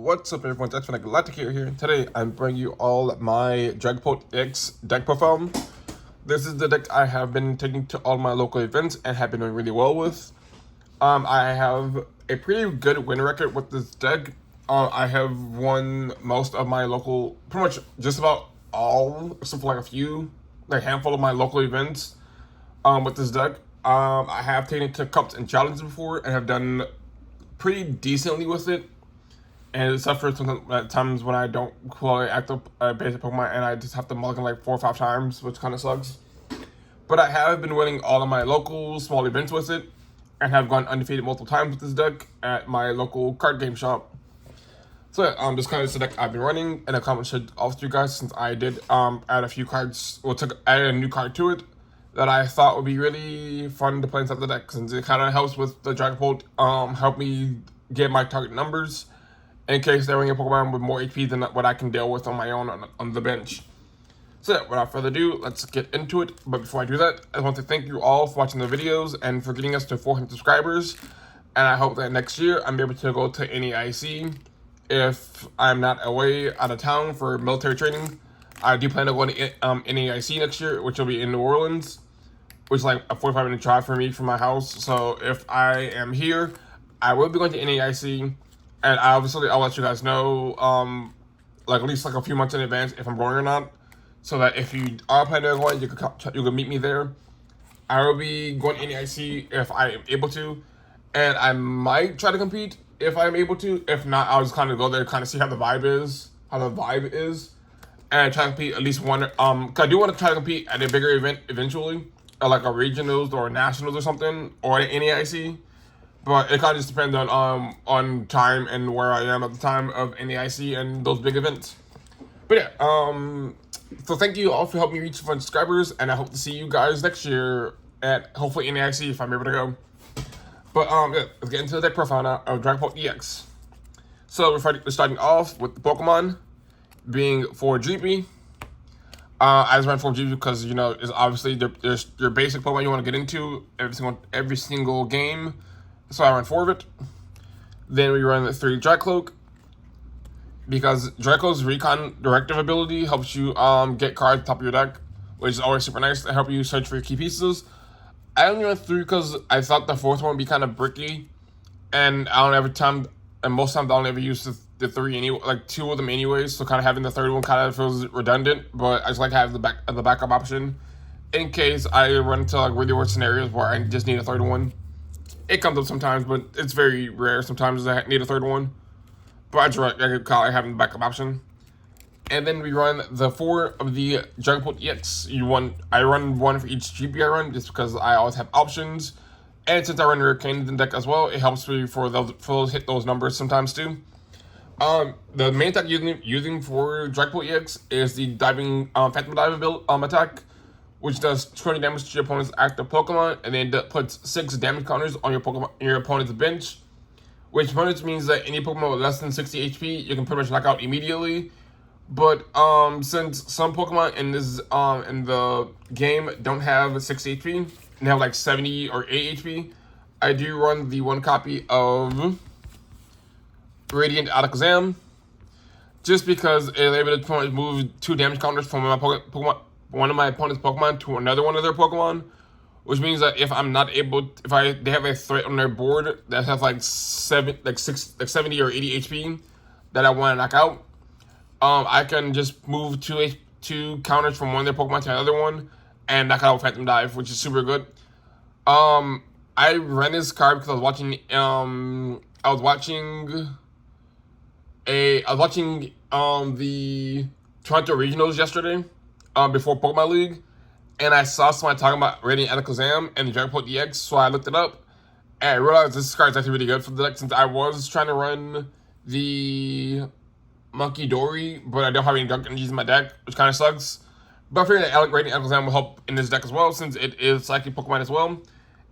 What's up, everyone? Jaxx Finn, glad to hear here. Today, I'm bringing you all my Dragapult X deck profile. This is the deck I have been taking to all my local events and have been doing really well with. I have a pretty good win record with this deck. I have won most of my local, pretty much just about all, except for like a handful of my local events with this deck. I have taken it to cups and challenges before and have done pretty decently with it. And except for times when I don't quality active basic Pokemon and I just have to mulligan like 4 or 5 times, which kind of sucks. But I have been winning all of my local small events with it and have gone undefeated multiple times with this deck at my local card game shop. So yeah, this kind of the deck I've been running, and I commented off to you guys since I did add a few cards, added a new card to it that I thought would be really fun to play inside the deck, since it kind of helps with the Dragapult, help me get my target numbers in case they're running a Pokemon with more HP than what I can deal with on my own on the bench. So yeah, without further ado, let's get into it. But before I do that, I want to thank you all for watching the videos and for getting us to 400 subscribers. And I hope that next year I'm able to go to NAIC if I'm not away out of town for military training. I do plan to go to NAIC next year, which will be in New Orleans, which is like a 45-minute drive for me from my house. So if I am here, I will be going to NAIC. And obviously, I'll let you guys know, like at least like a few months in advance if I'm going or not, so that if you are planning on going, you can meet me there. I will be going to NAIC if I am able to, and I might try to compete if I'm able to. If not, I'll just kind of go there, kind of see how the vibe is, and try to compete at least one. 'Cause I do want to try to compete at a bigger event eventually, like a regionals or nationals or something, or an NAIC. But it kind of just depends on time and where I am at the time of NAIC and those big events. But yeah, so thank you all for helping me reach 400 subscribers, and I hope to see you guys next year at hopefully NAIC if I'm able to go. But yeah, let's get into the deck profile now of Dragapult EX. So we're starting off with the Pokemon being 4 GP. I just ran 4 GP because, you know, it's obviously there's your basic Pokemon you want to get into every single game. So I run 4 of it. Then we run the 3 Dracloak, because Draco's Recon Directive ability helps you get cards top of your deck, which is always super nice to help you search for your key pieces. I only ran 3 because I thought the 4th one would be kind of bricky, and most times I only ever use the 3 anyway, like 2 of them anyways. So kind of having the 3rd one kind of feels redundant, but I just like having the backup option in case I run into like really worse scenarios where I just need a 3rd one. It comes up sometimes, but it's very rare. Sometimes I need a 3rd one. But I just call it having the backup option. And then we run the 4 of the Dragapult EX. I run 1 for each GP I run, just because I always have options. And since I run Hurricane in the deck as well, it helps me for those hit those numbers sometimes too. The main attack using for Dragapult EX is the diving Phantom Dive attack, which does 20 damage to your opponent's active Pokemon, and then puts 6 damage counters on your opponent's bench, which means that any Pokemon with less than 60 HP, you can pretty much knock out immediately. But since some Pokemon in the game don't have 60 HP, and they have like 70 or 80 HP, I do run the 1 copy of Radiant Alakazam, just because it's able to move 2 damage counters from one of my opponent's Pokemon to another one of their Pokemon, which means that if I'm not able, they have a threat on their board that has like 70 or 80 HP that I want to knock out, I can just move 2 counters from one of their Pokemon to another one and knock out with Phantom Dive, which is super good. I ran this card because I was watching the Toronto Regionals yesterday. Before Pokemon League, and I saw someone talking about Radiant Alakazam and the Dragapult EX, so I looked it up, and I realized this card is actually really good for the deck, since I was trying to run the Monkey Dory, but I don't have any Dark Energies in my deck, which kind of sucks. But I figured that Radiant Alakazam will help in this deck as well, since it is Psychic Pokemon as well,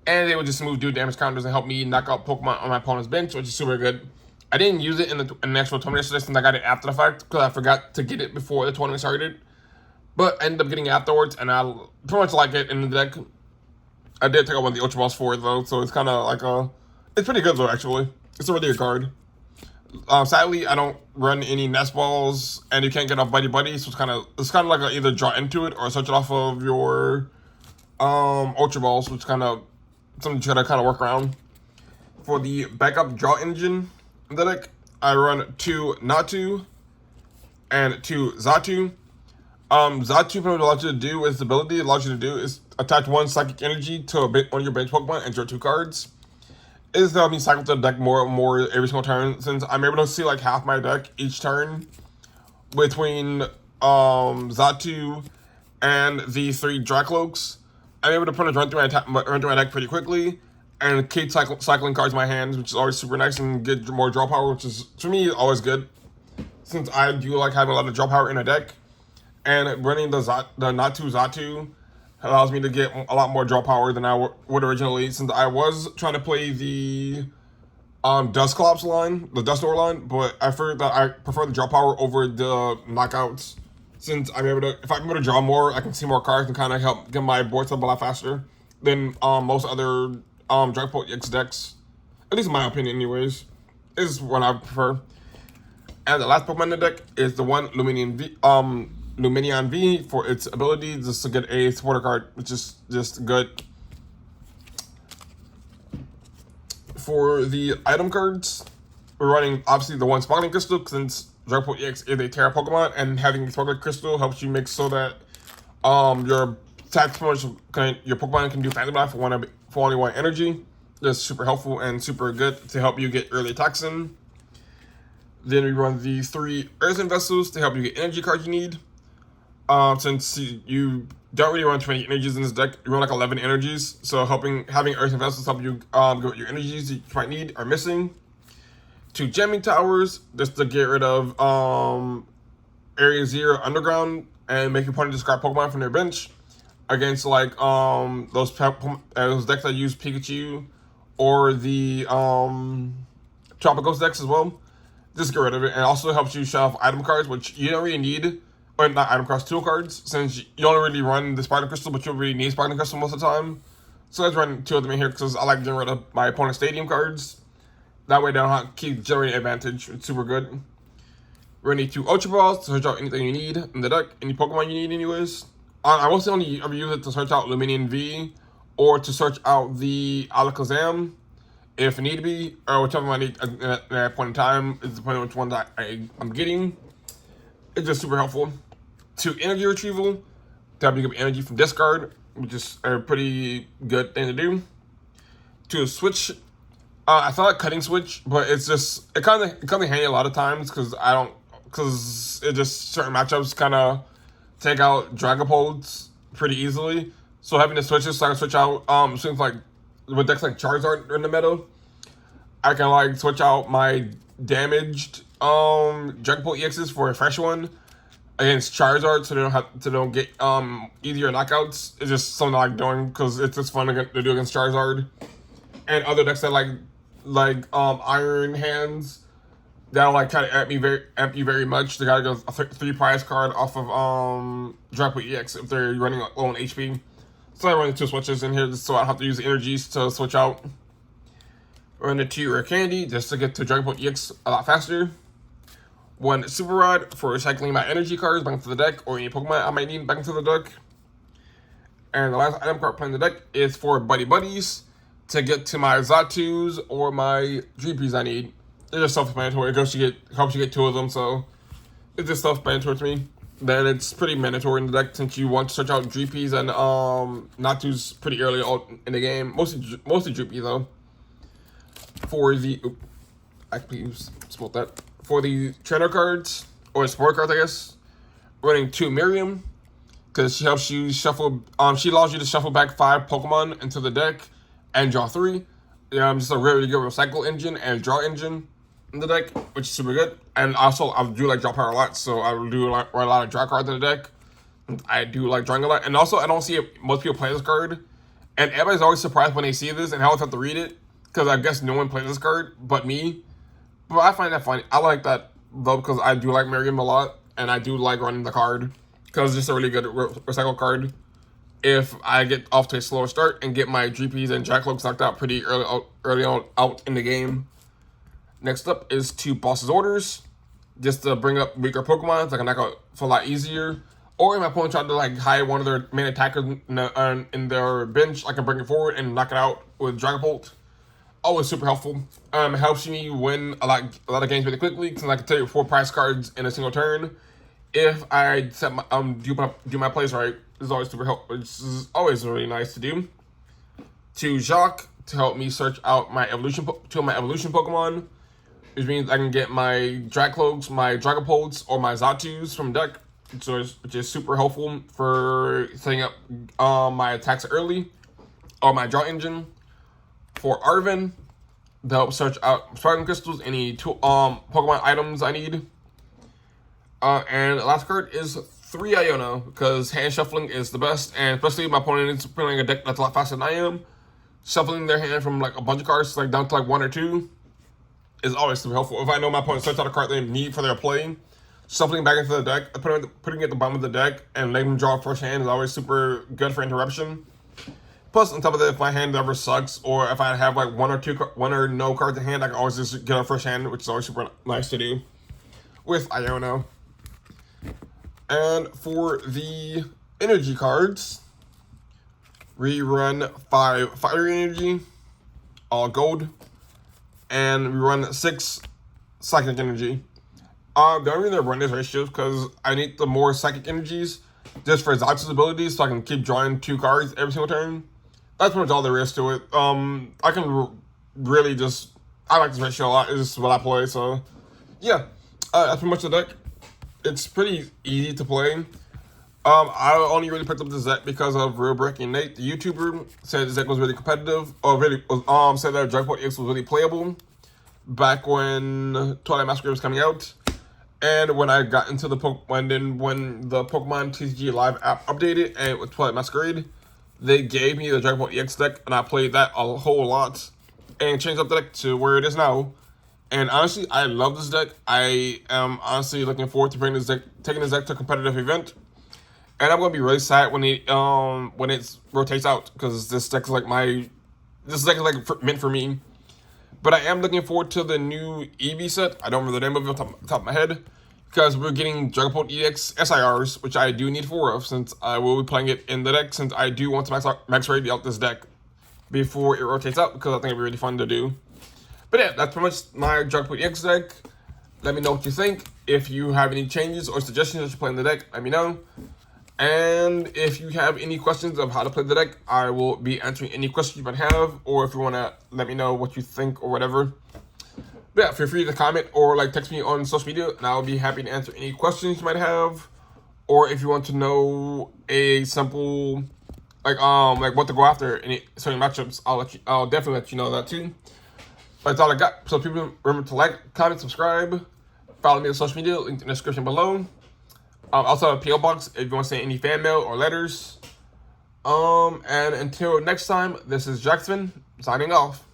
and they would just move 2 damage counters and help me knock out Pokemon on my opponent's bench, which is super good. I didn't use it in the actual tournament yesterday, since I got it after the fact, because I forgot to get it before the tournament started. But I ended up getting it afterwards, and I pretty much like it in the deck. I did take out one of the Ultra Balls for it, though, so it's kind of like it's pretty good, though, actually. It's a really good card. Sadly, I don't run any nest balls, and you can't get off Buddy Buddy, so it's kind of like either draw into it or search it off of your Ultra Balls, which kind of something you gotta kind of work around. For the backup draw engine in the deck, I run 2 Natu and 2 Xatu. Xatu, what it allows you to do is the ability it allows you to do is attach 1 psychic energy to one of your bench Pokemon and draw 2 cards. Is to help me cycle the deck more and more every single turn, since I'm able to see like half my deck each turn between Xatu and the 3 Dracloaks. I'm able to pretty much run through my deck pretty quickly and keep cycling cards in my hands, which is always super nice, and get more draw power, which is for me always good, since I do like having a lot of draw power in a deck. And running the Natu Xatu allows me to get a lot more draw power than I would originally, since I was trying to play the Dusclops line, the Dusknoir line, but I figured that I prefer the draw power over the knockouts, since I'm able to, if I'm able to draw more, I can see more cards and kind of help get my board up a lot faster than most other Dragapult EX decks, at least in my opinion anyways, is what I prefer. And the last Pokemon in the deck is the one Luminion V for its ability just to get a supporter card, which is just good. For the item cards, we're running obviously the one Sparkling Crystal, since Dragapult EX is a Terra Pokemon, and having Sparkling Crystal helps you make so that your your Pokemon can do Phantom Blast for only 1 energy. That's super helpful and super good to help you get early attacks in. Then we run the 3 Earthen Vessels to help you get energy cards you need. Since you don't really run too many energies in this deck, you run like 11 energies, so having Earthen Vessels help you get what your energies you might need are missing. 2 Jamming Towers, just to get rid of Area 0 Underground and make your opponent discard Pokemon from their bench against like those decks that use Pikachu or the Tropicals decks as well. Just get rid of it, and also helps you shut off item cards, which you don't really need. Or not item cards, tool cards, since you don't really run the Sparkling Crystal, but you don't really need Sparkling Crystal most of the time. So let's run 2 of them in here, because I like getting rid of my opponent's stadium cards. That way they don't have to keep generating advantage. It's super good. We're gonna need 2 Ultra Balls to search out anything you need in the deck, any Pokemon you need anyways. I mostly only ever use it to search out Luminion V, or to search out the Alakazam, if need be, or whichever one I need at that point in time, is depending on which one that I'm getting. It's just super helpful. 2 Energy Retrieval to help you get energy from discard, which is a pretty good thing to do. 2 Switch. I thought like Cutting Switch, but it's just it kind of handy a lot of times, because it just certain matchups kind of take out Dragapults pretty easily. So having the switches, so I can switch out seems like with decks like Charizard in the meta, I can like switch out my damaged Dragapult EXs for a fresh one against Charizard, so they don't get easier knockouts. It's just something I like doing, because it's just fun to do against Charizard. And other decks that like Iron Hands, that'll like kind of amp you very much. They gotta go a 3 prize card off of Dragapult EX if they're running low on HP. So I run the 2 switches in here just so I don't have to use the energies to switch out. Run the 2 Rare Candy just to get to Dragapult EX a lot faster. 1 Super Rod for recycling my energy cards back into the deck, or any Pokemon I might need back into the deck. And the last item card playing the deck is for Buddy Buddies to get to my Xatus or my Dreepies I need. It's just self-explanatory. It helps you get 2 of them, so it's just self-explanatory to me. Then it's pretty mandatory in the deck, since you want to search out Dreepies and Natus pretty early in the game. Mostly Dreepies though. For the spelled that. For the trainer cards, or sport cards I guess, running 2 Miriam, because she helps you shuffle. She allows you to shuffle back 5 Pokemon into the deck and draw 3. Just a really good recycle engine and draw engine in the deck, which is super good. And also, I do like draw power a lot, so I do run a lot of draw cards in the deck. I do like drawing a lot, and also I don't see most people play this card, and everybody's always surprised when they see this and I always have to read it, because I guess no one plays this card but me. But I find that funny. I like that though, because I do like Miriam a lot, and I do like running the card, because it's just a really good recycle card. If I get off to a slower start and get my GPs and Jackalogs knocked out pretty early on out in the game. Next up is 2 Boss's Orders, just to bring up weaker Pokemon so I can knock out for a lot easier. Or if my opponent tried to like hide one of their main attackers in their bench, I can bring it forward and knock it out with Dragapult. Always super helpful. It helps me win a lot of games really quickly since I can take 4 prize cards in a single turn. If I set my do my plays right, it's always super helpful. It's always really nice to do. 2 Jaxx to help me search out my evolution Pokemon, which means I can get my Dragcloaks, my Dragapults, or my Zatus from deck, which is super helpful for setting up my attacks early, or my draw engine. For Arven, to help search out Sparking Crystals, any Pokemon items I need. And the last card is 3 Iono, because hand shuffling is the best, and especially if my opponent is playing a deck that's a lot faster than I am, shuffling their hand from like a bunch of cards like down to like 1 or 2 is always super helpful. If I know my opponent search out a card they need for their play, shuffling back into the deck, putting it at the bottom of the deck, and letting them draw first hand is always super good for interruption. Plus, on top of that, if my hand ever sucks, or if I have like 1 or no cards in hand, I can always just get a first hand, which is always super nice to do with Iono. And for the energy cards, we run 5 Fire Energy, all gold, and we run 6 Psychic Energy. The only reason I run this ratio is because I need the more Psychic Energies just for Zax's abilities, so I can keep drawing 2 cards every single turn. That's pretty much all there is to it. I can really just, I like this ratio a lot. It's just what I play, so yeah. That's pretty much the deck. It's pretty easy to play. I only really picked up this deck because of Real Breaking Nate, the YouTuber, said this deck was really competitive, or really said that Dragapult EX was really playable back when Twilight Masquerade was coming out. And when I got into the when the Pokemon TCG Live app updated and with Twilight Masquerade, they gave me the Dragapult EX deck, and I played that a whole lot and changed up the deck to where it is now. And honestly, I love this deck. I am honestly looking forward to taking this deck to a competitive event. And I'm gonna be really sad when it rotates out, because this deck is like meant for me. But I am looking forward to the new EV set. I don't remember the name of it off the top of my head, because we're getting Dragapult EX SIRs, which I do need 4 of, since I will be playing it in the deck, since I do want to max raid out this deck before it rotates out, because I think it'd be really fun to do. But yeah, that's pretty much my Dragapult EX deck. Let me know what you think. If you have any changes or suggestions to play in the deck, let me know. And if you have any questions of how to play the deck, I will be answering any questions you might have, or if you want to let me know what you think or whatever. But yeah, feel free to comment or like text me on social media, and I'll be happy to answer any questions you might have. Or if you want to know a simple like what to go after in certain matchups, I'll definitely let you know that too. But that's all I got. So people, remember to like, comment, subscribe, follow me on social media, link in the description below. Also have a PO box if you want to send any fan mail or letters. And until next time, this is Jaxx Finn signing off.